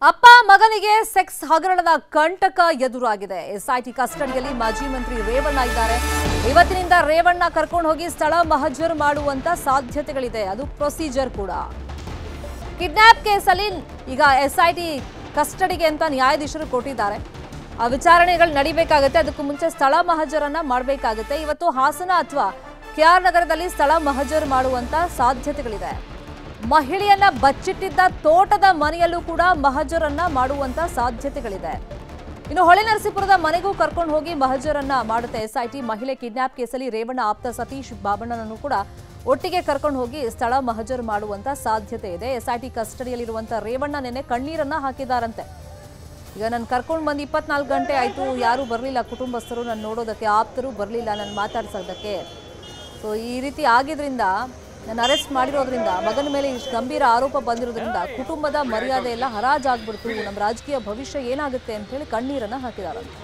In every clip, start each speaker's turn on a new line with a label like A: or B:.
A: ಅಪ್ಪ ಮಗನಿಗೆ ಸೆಕ್ಸ್ ಹಗರಣದ ಕಂಟಕ ಎದುರಾಗಿದೆ. ಎಸ್ಐಟಿ ಕಸ್ಟಡಿಯಲ್ಲಿ ಮಾಜಿ ಮಂತ್ರಿ ರೇವಣ್ಣ ಇದ್ದಾರೆ. ಇವತ್ತಿನಿಂದ ರೇವಣ್ಣ ಕರ್ಕೊಂಡು ಹೋಗಿ ಸ್ಥಳ ಮಹಜರ್ ಮಾಡುವಂತ ಸಾಧ್ಯತೆಗಳಿದೆ. ಅದು ಪ್ರೊಸೀಜರ್ ಕೂಡ. ಕಿಡ್ನಾಪ್ ಕೇಸಲ್ಲಿ ಈಗ ಎಸ್ಐಟಿ ಕಸ್ಟಡಿಗೆ ಅಂತ ನ್ಯಾಯಾಧೀಶರು ಕೊಟ್ಟಿದ್ದಾರೆ. ಆ ವಿಚಾರಣೆಗಳು ನಡಿಬೇಕಾಗುತ್ತೆ. ಅದಕ್ಕೂ ಮುಂಚೆ ಸ್ಥಳ ಮಹಜರನ್ನ ಮಾಡಬೇಕಾಗುತ್ತೆ. ಇವತ್ತು ಹಾಸನ ಅಥವಾ ಕೆಆರ್ ನಗರದಲ್ಲಿ ಸ್ಥಳ ಮಹಜರ್ ಮಾಡುವಂತ ಸಾಧ್ಯತೆಗಳಿದೆ. ಮಹಿಳೆಯನ್ನ ಬಚ್ಚಿಟ್ಟಿದ್ದ ತೋಟದ ಮನೆಯಲ್ಲೂ ಕೂಡ ಮಹಜರನ್ನ ಮಾಡುವಂತ ಸಾಧ್ಯತೆಗಳಿದೆ. ಇನ್ನು ಹೊಳೆನರಸೀಪುರದ ಮನೆಗೂ ಕರ್ಕೊಂಡು ಹೋಗಿ ಮಹಜರನ್ನ ಮಾಡುತ್ತೆ ಎಸ್ಐಟಿ. ಮಹಿಳೆ ಕಿಡ್ನಾಪ್ ಕೇಸಲ್ಲಿ ರೇವಣ್ಣ ಆಪ್ತ ಸತೀಶ್ ಬಾಬಣ್ಣನನ್ನು ಕೂಡ ಒಟ್ಟಿಗೆ ಕರ್ಕೊಂಡು ಹೋಗಿ ಸ್ಥಳ ಮಹಜರ್ ಮಾಡುವಂತ ಸಾಧ್ಯತೆ ಇದೆ. ಎಸ್ಐಟಿ ಕಸ್ಟಡಿಯಲ್ಲಿರುವಂತ ರೇವಣ್ಣ ನಿನ್ನೆ ಕಣ್ಣೀರನ್ನ ಹಾಕಿದಾರಂತೆ. ಈಗ ನಾನು ಕರ್ಕೊಂಡು ಬಂದು 24 ಗಂಟೆ ಆಯ್ತು, ಯಾರೂ ಬರಲಿಲ್ಲ, ಕುಟುಂಬಸ್ಥರು ನನ್ನ ನೋಡೋದಕ್ಕೆ, ಆಪ್ತರು ಬರಲಿಲ್ಲ ನನ್ನ ಮಾತಾಡ್ಸೋದಕ್ಕೆ. ಸೊ ಈ ರೀತಿ ಆಗಿದ್ರಿಂದ, ನಾನು ಅರೆಸ್ಟ್ ಮಾಡಿರೋದ್ರಿಂದ, ಮಗನ ಮೇಲೆ ಇಷ್ಟು ಗಂಭೀರ ಆರೋಪ ಬಂದಿರೋದ್ರಿಂದ ಕುಟುಂಬದ ಮರ್ಯಾದೆ ಎಲ್ಲ ಹರಾಜಾಗ್ಬಿಡ್ತು, ನಮ್ಮ ರಾಜಕೀಯ ಭವಿಷ್ಯ ಏನಾಗುತ್ತೆ ಅಂತ ಹೇಳಿ ಕಣ್ಣೀರನ್ನ ಹಾಕಿದಾರಂತೆ.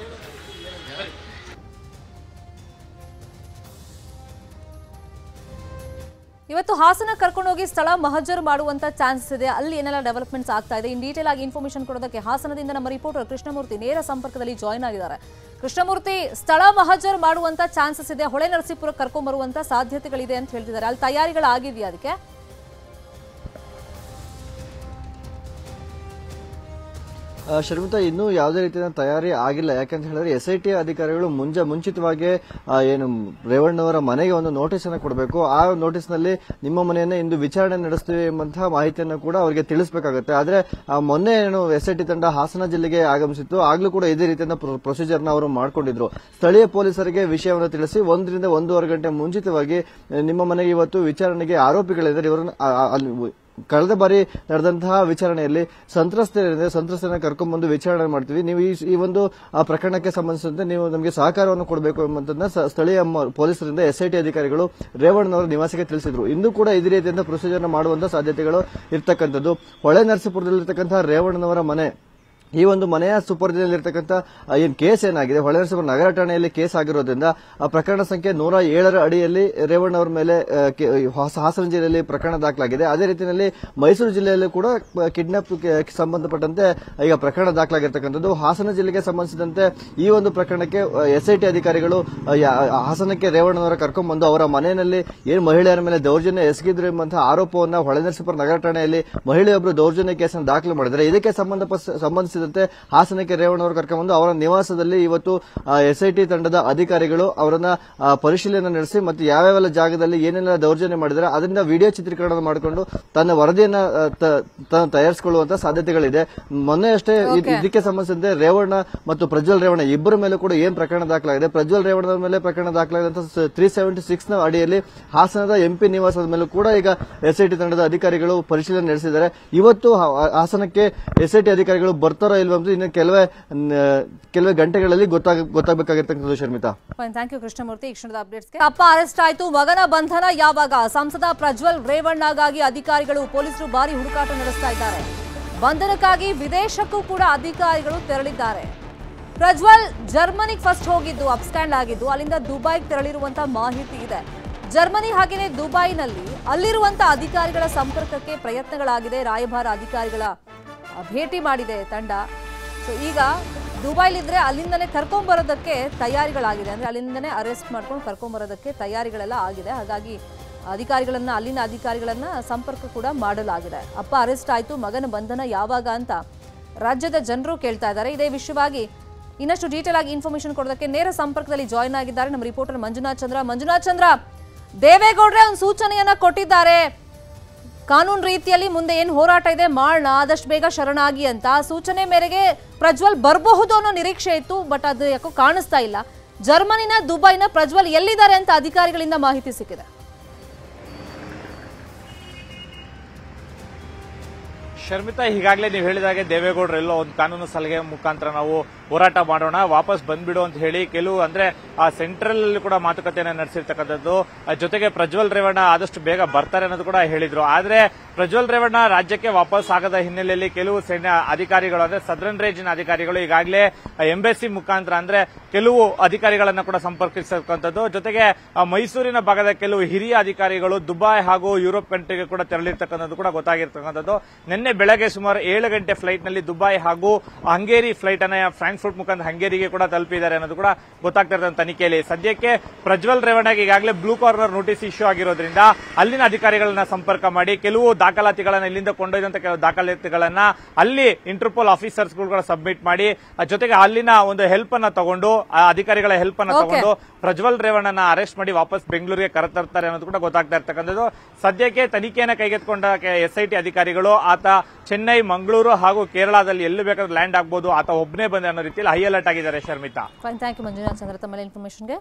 A: ಇವತ್ತು ಹಾಸನ ಕರ್ಕೊಂಡೋಗಿ ಸ್ಥಳ ಮಹಜರ್ ಮಾಡುವಂತ ಚಾನ್ಸಸ್ ಇದೆ. ಅಲ್ಲಿ ಏನೆಲ್ಲ ಡೆವಲಪ್ಮೆಂಟ್ಸ್ ಆಗ್ತಾ ಇದೆ, ಇನ್ ಡೀಟೇಲ್ ಆಗಿ ಇನ್ಫಾರ್ಮೇಶನ್ ಕೊಡೋದಕ್ಕೆ ಹಾಸನದಿಂದ ನಮ್ಮ ರಿಪೋರ್ಟರ್ ಕೃಷ್ಣಮೂರ್ತಿ ನೇರ ಸಂಪರ್ಕದಲ್ಲಿ ಜಾಯ್ನ್ ಆಗಿದ್ದಾರೆ. ಕೃಷ್ಣಮೂರ್ತಿ, ಸ್ಥಳ ಮಹಜರ್ ಮಾಡುವಂತ ಚಾನ್ಸಸ್ ಇದೆ, ಹೊಳೆನರಸೀಪುರ ಕರ್ಕೊಂಡ್ ಬರುವಂತ ಸಾಧ್ಯತೆಗಳಿದೆ ಅಂತ ಹೇಳ್ತಿದ್ದಾರೆ. ಅಲ್ಲಿ ತಯಾರಿಗಳಾಗಿದೆಯಾ ಅದಕ್ಕೆ?
B: ಶರ್ಮಿತಾ, ಇನ್ನೂ ಯಾವುದೇ ರೀತಿಯ ತಯಾರಿ ಆಗಿಲ್ಲ. ಯಾಕಂತ ಹೇಳಿದ್ರೆ ಎಸ್ಐಟಿ ಅಧಿಕಾರಿಗಳು ಮುಂಚಿತವಾಗಿ ಏನು ರೇವಣ್ಣವರ ಮನೆಗೆ ಒಂದು ನೋಟಿಸ್ ಅನ್ನು ಕೊಡಬೇಕು. ಆ ನೋಟಿಸ್ ನಲ್ಲಿ ನಿಮ್ಮ ಮನೆಯನ್ನ ಇಂದು ವಿಚಾರಣೆ ನಡೆಸ್ತೀವಿ ಎಂಬಂತಹ ಮಾಹಿತಿಯನ್ನು ಕೂಡ ಅವರಿಗೆ ತಿಳಿಸಬೇಕಾಗುತ್ತೆ. ಆದ್ರೆ ಮೊನ್ನೆ ಏನು ಎಸ್ಐಟಿ ತಂಡ ಹಾಸನ ಜಿಲ್ಲೆಗೆ ಆಗಮಿಸಿತ್ತು, ಆಗ್ಲೂ ಕೂಡ ಇದೇ ರೀತಿಯ ಪ್ರೊಸೀಜರ್ ನ ಅವರು ಮಾಡಿಕೊಂಡಿದ್ರು. ಸ್ಥಳೀಯ ಪೊಲೀಸರಿಗೆ ವಿಷಯವನ್ನು ತಿಳಿಸಿ 1 ರಿಂದ 1.5 ಗಂಟೆ ಮುಂಚಿತವಾಗಿ ನಿಮ್ಮ ಮನೆಗೆ ಇವತ್ತು ವಿಚಾರಣೆಗೆ ಆರೋಪಿಗಳಿದ್ದಾರೆ, ಇವರನ್ನು ಕಳೆದ ಬಾರಿ ನಡೆದಂತಹ ವಿಚಾರಣೆಯಲ್ಲಿ ಸಂತ್ರಸ್ತರನ್ನ ಕರ್ಕೊಂಡ್ಬಂದು ವಿಚಾರಣೆ ಮಾಡ್ತೀವಿ, ನೀವು ಈ ಒಂದು ಪ್ರಕರಣಕ್ಕೆ ಸಂಬಂಧಿಸಿದಂತೆ ನೀವು ನಮಗೆ ಸಹಕಾರವನ್ನು ಕೊಡಬೇಕು ಎಂಬಂತನ್ನ ಸ್ಥಳೀಯ ಪೊಲೀಸರಿಂದ ಎಸ್ಐಟಿ ಅಧಿಕಾರಿಗಳು ರೇವಣ್ಣನವರ ನಿವಾಸಕ್ಕೆ ತಿಳಿಸಿದ್ರು. ಇಂದು ಕೂಡ ಇದೇ ರೀತಿಯಿಂದ ಪ್ರೊಸೀಜರ್ ಮಾಡುವಂತಹ ಸಾಧ್ಯತೆಗಳು ಇರ್ತಕ್ಕಂಥದ್ದು. ಹೊಳೆ ನರಸೀಪುರದಲ್ಲಿರ್ತಕ್ಕಂತಹ ರೇವಣ್ಣನವರ ಮನೆ, ಈ ಒಂದು ಮನೆಯ ಸುಪರ್ದಿನಲ್ಲಿರ್ತಕ್ಕಂಥ ಏನ್ ಕೇಸ್ ಏನಾಗಿದೆ, ಹೊಳೆನರಸೀಪುರ ನಗರ ಠಾಣೆಯಲ್ಲಿ ಕೇಸ್ ಆಗಿರೋದ್ರಿಂದ ಆ ಪ್ರಕರಣ ಸಂಖ್ಯೆ 107ರ ಅಡಿಯಲ್ಲಿ ರೇವಣ್ಣ ಅವರ ಮೇಲೆ ಹಾಸನ ಜಿಲ್ಲೆಯಲ್ಲಿ ಪ್ರಕರಣ ದಾಖಲಾಗಿದೆ. ಅದೇ ರೀತಿಯಲ್ಲಿ ಮೈಸೂರು ಜಿಲ್ಲೆಯಲ್ಲೂ ಕೂಡ ಕಿಡ್ನಾಪ್ ಸಂಬಂಧಪಟ್ಟಂತೆ ಈಗ ಪ್ರಕರಣ ದಾಖಲಾಗಿರ್ತಕ್ಕಂಥದ್ದು. ಹಾಸನ ಜಿಲ್ಲೆಗೆ ಸಂಬಂಧಿಸಿದಂತೆ ಈ ಒಂದು ಪ್ರಕರಣಕ್ಕೆ ಎಸ್ಐಟಿ ಅಧಿಕಾರಿಗಳು ಹಾಸನಕ್ಕೆ ರೇವಣ್ಣನವರ ಕರ್ಕೊಂಡ್ಬಂದು ಅವರ ಮನೆಯಲ್ಲಿ ಏನು ಮಹಿಳೆಯರ ಮೇಲೆ ದೌರ್ಜನ್ಯ ಎಸಗಿದ್ರು ಎಂಬಂತಹ ಆರೋಪವನ್ನು ಹೊಳೆನರಸೀಪುರ ನಗರ ಠಾಣೆಯಲ್ಲಿ ಮಹಿಳೆಯೊಬ್ಬರು ದೌರ್ಜನ್ಯ ಕೇಸನ್ನು ದಾಖಲು ಮಾಡಿದ್ದಾರೆ. ಇದಕ್ಕೆ ಸಂಬಂಧಿಸಿದಂತೆ ಹಾಸನಕ್ಕೆ ರೇವಣ್ಣವರು ಕರ್ಕೊಂಡ್ಬಂದು ಅವರ ನಿವಾಸದಲ್ಲಿ ಇವತ್ತು ಎಸ್ಐಟಿ ತಂಡದ ಅಧಿಕಾರಿಗಳು ಅವರನ್ನ ಪರಿಶೀಲನೆ ನಡೆಸಿ ಮತ್ತೆ ಯಾವ್ಯಾವೆಲ್ಲ ಜಾಗದಲ್ಲಿ ಏನೆಲ್ಲ ದೌರ್ಜನ್ಯ ಮಾಡಿದರೆ ಅದರಿಂದ ವಿಡಿಯೋ ಚಿತ್ರೀಕರಣ ಮಾಡಿಕೊಂಡು ತನ್ನ ವರದಿಯನ್ನ ತಯಾರಿಸಿಕೊಳ್ಳುವಂತಹ ಸಾಧ್ಯತೆಗಳಿದೆ. ಮೊನ್ನೆ ಅಷ್ಟೇ ಇದಕ್ಕೆ ಸಂಬಂಧಿಸಿದಂತೆ ರೇವಣ್ಣ ಮತ್ತು ಪ್ರಜ್ವಲ್ ರೇವಣ್ಣ ಇಬ್ಬರ ಮೇಲೆ ಕೂಡ ಏನ್ ಪ್ರಕರಣ ದಾಖಲಾಗಿದೆ, ಪ್ರಜ್ವಲ್ ರೇವಣ್ಣರ ಮೇಲೆ ಪ್ರಕರಣ ದಾಖಲಾಗಿದಂತಹ 376ನ ಅಡಿಯಲ್ಲಿ ಹಾಸನದ ಎಂಪಿ ನಿವಾಸದ ಮೇಲೂ ಕೂಡ ಈಗ ಎಸ್ಐಟಿ ತಂಡದ ಅಧಿಕಾರಿಗಳು ಪರಿಶೀಲನೆ ನಡೆಸಿದ್ದಾರೆ. ಇವತ್ತು ಹಾಸನಕ್ಕೆ ಎಸ್ಐಟಿ ಅಧಿಕಾರಿಗಳು ಬರ್ತಾರೋ ಇಲ್ವಾ ಅಂತ ಇನ್ನು ಕೆಲವೇ ಗಂಟೆಗಳಲ್ಲಿ ಗೊತ್ತಾಗಬೇಕಾಗಿರ್ತಕ್ಕಂಥದ್ದು. Sharmita,
A: thank you Krishnamurthy. ಈ ಕ್ಷಣದ ಅಪ್ಡೇಟ್ಸ್ಗೆ. ಅಪ್ಪ ಅರೆಸ್ಟ್ ಆಯ್ತು, ಮಗನ ಬಂಧನ ಯಾವಾಗ? ಸಂಸದ ಪ್ರಜ್ವಲ್ ರೇವಣ್ಣಗಾಗಿ ಅಧಿಕಾರಿಗಳು ಪೊಲೀಸರು ಭಾರಿ ಹುಡುಕಾಟ ನಡೆಸ್ತಾ ಇದ್ದಾರೆ. ಬಂಧನಕ್ಕಾಗಿ ವಿದೇಶಕ್ಕೂ ಕೂಡ ಅಧಿಕಾರಿಗಳು ತೆರಳಿದ್ದಾರೆ. ಪ್ರಜ್ವಲ್ ಜರ್ಮನಿಗೆ ಫಸ್ಟ್ ಹೋಗಿದ್ದು, ಅಪ್ಸ್ಟ್ಯಾಂಡ್ ಆಗಿದ್ದು, ಅಲ್ಲಿಂದ ದುಬೈಗೆ ತೆರಳಿರುವಂತಹ ಮಾಹಿತಿ ಇದೆ. ಜರ್ಮನಿ ಹಾಗೆಯೇ ದುಬೈನಲ್ಲಿ ಅಲ್ಲಿರುವಂತಹ ಅಧಿಕಾರಿಗಳ ಸಂಪರ್ಕಕ್ಕೆ ಪ್ರಯತ್ನಗಳಾಗಿದೆ. ರಾಯಭಾರ ಅಧಿಕಾರಿಗಳ ಭೇಟಿ ಮಾಡಿದೆ ತಂಡ. ಸೊ ಈಗ ದುಬೈಲಿದ್ರೆ ಅಲ್ಲಿಂದನೇ ಕರ್ಕೊಂಡ್ಬರೋದಕ್ಕೆ ತಯಾರಿಗಳಾಗಿದೆ, ಅಂದ್ರೆ ಅಲ್ಲಿಂದನೇ ಅರೆಸ್ಟ್ ಮಾಡ್ಕೊಂಡು ಕರ್ಕೊಂಡ್ಬರೋದಕ್ಕೆ ತಯಾರಿಗಳೆಲ್ಲ ಆಗಿದೆ. ಹಾಗಾಗಿ ಅಲ್ಲಿನ ಅಧಿಕಾರಿಗಳನ್ನ ಸಂಪರ್ಕ ಕೂಡ ಮಾಡಲಾಗಿದೆ. ಅಪ್ಪ ಅರೆಸ್ಟ್ ಆಯ್ತು, ಮಗನ ಬಂಧನ ಯಾವಾಗ ಅಂತ ರಾಜ್ಯದ ಜನರು ಕೇಳ್ತಾ ಇದ್ದಾರೆ. ಇದೇ ವಿಷಯವಾಗಿ ಇನ್ನಷ್ಟು ಡೀಟೇಲ್ ಆಗಿ ಇನ್ಫಾರ್ಮೇಶನ್ ಕೊಡೋದಕ್ಕೆ ನೇರ ಸಂಪರ್ಕದಲ್ಲಿ ಜಾಯ್ನ್ ಆಗಿದ್ದಾರೆ ನಮ್ಮ ರಿಪೋರ್ಟರ್ ಮಂಜುನಾಥ್ ಚಂದ್ರ. ದೇವೇಗೌಡ್ರೆ ಒಂದು ಸೂಚನೆಯನ್ನ ಕೊಟ್ಟಿದ್ದಾರೆ, ಕಾನೂನು ರೀತಿಯಲ್ಲಿ ಮುಂದೆ ಏನು ಹೋರಾಟ ಇದೆ ಮಾಡೋಣ, ಆದಷ್ಟು ಬೇಗ ಶರಣಾಗಿ ಅಂತ. ಸೂಚನೆ ಮೇರೆಗೆ ಪ್ರಜ್ವಲ್ ಬರಬಹುದು ಅನ್ನೋ ನಿರೀಕ್ಷೆ ಇತ್ತು, ಬಟ್ ಅದು ಯಾಕೋ ಕಾಣಿಸ್ತಾ ಇಲ್ಲ. ಜರ್ಮನಿನ ದುಬೈನ ಪ್ರಜ್ವಲ್ ಎಲ್ಲಿದ್ದಾರೆ ಅಂತ ಅಧಿಕಾರಿಗಳಿಂದ ಮಾಹಿತಿ ಸಿಕ್ಕಿದೆ.
C: ಶರ್ಮಿತಾ, ಈಗಾಗಲೇ ನೀವು ಹೇಳಿದಾಗೆ ದೇವೇಗೌಡರು ಎಲ್ಲೋ ಒಂದು ಕಾನೂನು ಸಲಹೆ ಮುಖಾಂತರ ನಾವು ಹೋರಾಟ ಮಾಡೋಣ, ವಾಪಸ್ ಬಂದ್ಬಿಡು ಅಂತ ಹೇಳಿ ಕೆಲವು ಅಂದ್ರೆ ಆ ಸೆಂಟ್ರಲ್ ಕೂಡ ಮಾತುಕತೆಯನ್ನ ನಡೆಸಿರ್ತಕ್ಕಂಥದ್ದು. ಜೊತೆಗೆ ಪ್ರಜ್ವಲ್ ರೇವಣ್ಣ ಆದಷ್ಟು ಬೇಗ ಬರ್ತಾರೆ ಅನ್ನೋದು ಕೂಡ ಹೇಳಿದ್ರು. ಆದ್ರೆ ಪ್ರಜ್ವಲ್ ರೇವಣ್ಣ ರಾಜ್ಯಕ್ಕೆ ವಾಪಸ್ ಆಗದ ಹಿನ್ನೆಲೆಯಲ್ಲಿ ಕೆಲವು ಸೈನ್ಯ ಅಧಿಕಾರಿಗಳು ಅಂದ್ರೆ ಸದರ್ನ್ ರೇಂಜಿನ ಅಧಿಕಾರಿಗಳು ಈಗಾಗಲೇ ಎಂಬೆಸಿ ಮುಖಾಂತರ ಅಂದ್ರೆ ಕೆಲವು ಅಧಿಕಾರಿಗಳನ್ನ ಕೂಡ ಸಂಪರ್ಕಿಸತಕ್ಕಂಥದ್ದು. ಜೊತೆಗೆ ಮೈಸೂರಿನ ಭಾಗದ ಕೆಲವು ಹಿರಿಯ ಅಧಿಕಾರಿಗಳು ದುಬೈ ಹಾಗೂ ಯುರೋಪ್ ಕಂಟ್ರಿಗೆ ಕೂಡ ತೆರಳಿರ್ತಕ್ಕಂಥದ್ದು ಕೂಡ ಗೊತ್ತಾಗಿರ್ತಕ್ಕಂಥದ್ದು. ನಿನ್ನೆ ಬೆಳಗ್ಗೆ ಸುಮಾರು 7 ಗಂಟೆ ಫ್ಲೈಟ್ ನಲ್ಲಿ ದುಬೈ ಹಾಗೂ ಹಂಗೇರಿ ಫ್ಲೈಟ್ ಅನ್ನ ಫ್ರಾಂಕ್ಫರ್ಟ್ ಮುಖಾಂತರ ಹಂಗೇರಿಗೆ ಕೂಡ ತಲುಪಿದ್ದಾರೆ ಅನ್ನೋದು ಕೂಡ ಗೊತ್ತಾಗ್ತಾ ಇರೋದು ತನಿಖೆಯಲ್ಲಿ. ಸದ್ಯಕ್ಕೆ ಪ್ರಜ್ವಲ್ ರೇವಣ್ಣಗೆ ಈಗಾಗಲೇ ಬ್ಲೂ ಕಾರ್ನರ್ ನೋಟಿಸ್ ಇಶ್ಯೂ ಆಗಿರೋದ್ರಿಂದ ಅಲ್ಲಿನ ಅಧಿಕಾರಿಗಳನ್ನ ಸಂಪರ್ಕ ಮಾಡಿ ಕೆಲವು ದಾಖಲಾತಿಗಳನ್ನ ಇಲ್ಲಿಂದ ಕೊಂಡೊಯ್ದಂತ ಕೆಲವು ದಾಖಲಾತಿಗಳನ್ನ ಅಲ್ಲಿ ಇಂಟರ್ಪೋಲ್ ಆಫೀಸರ್ಸ್ ಕೂಡ ಸಬ್ಮಿಟ್ ಮಾಡಿ ಜೊತೆಗೆ ಅಲ್ಲಿನ ಒಂದು ಹೆಲ್ಪ್ ಅನ್ನ ತಗೊಂಡು ಆ ಅಧಿಕಾರಿಗಳ ಹೆಲ್ಪ್ ಅನ್ನ ತಗೊಂಡು ಪ್ರಜ್ವಲ್ ರೇವಣ್ಣನ ಅರೆಸ್ಟ್ ಮಾಡಿ ವಾಪಸ್ ಬೆಂಗಳೂರಿಗೆ ಕರೆತರ್ತಾರೆ ಅನ್ನೋದು ಕೂಡ ಗೊತ್ತಾಗ್ತಾ ಇರ್ತಕ್ಕಂಥದ್ದು. ಸದ್ಯಕ್ಕೆ ತನಿಖೆಯನ್ನು ಕೈಗೆತ್ತಿಕೊಂಡ ಎಸ್ಐಟಿ ಅಧಿಕಾರಿಗಳು ಆತ ಚೆನ್ನೈ, ಮಂಗಳೂರು ಹಾಗೂ ಕೇರಳದಲ್ಲಿ ಎಲ್ಲಿ ಬೇಕಾದ್ರೂ ಲ್ಯಾಂಡ್ ಆಗಬಹುದು, ಆತ ಒಬ್ಬನೇ ಬಂದ ಅನ್ನೋ ರೀತಿಯಲ್ಲಿ ಹೈ ಅಲರ್ಟ್ ಆಗಿದ್ದಾರೆ. ಶರ್ಮಿತಾ,
A: ಥ್ಯಾಂಕ್ ಯು ಮಂಜುನಾಥ್ ಚಂದ್ರ ತಮ್ಮ ಇನ್ಫಾರ್ಮೇಶನ್ಗೆ.